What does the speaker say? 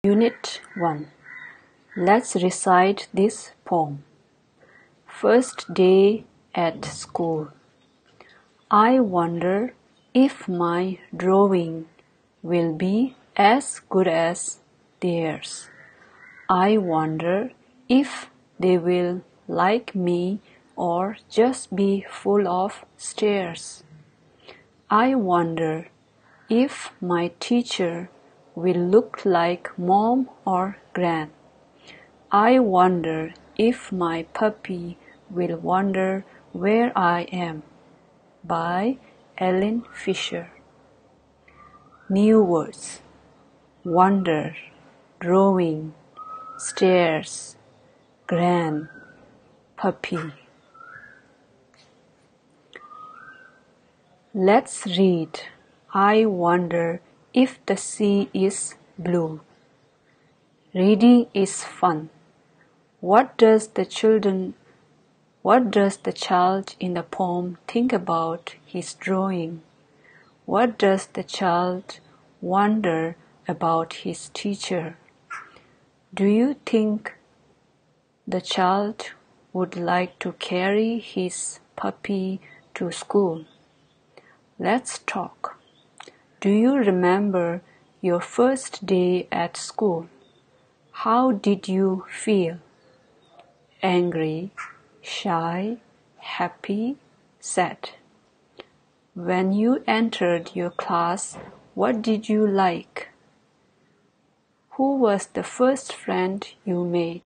Unit 1. Let's recite this poem. First day at school. I wonder if my drawing will be as good as theirs. I wonder if they will like me or just be full of stares. I wonder if my teacher will look like mom or gran. I wonder if my puppy will wonder where I am. By Ellen Fisher. New words: wonder, drawing, stairs, gran, puppy. Let's read. I wonder if the sea is blue. Reading is fun. What does the child in the poem think about his drawing? What does the child wonder about his teacher? Do you think the child would like to carry his puppy to school? Let's talk. Do you remember your first day at school? How did you feel? Angry, shy, happy, sad? When you entered your class, what did you like? Who was the first friend you made?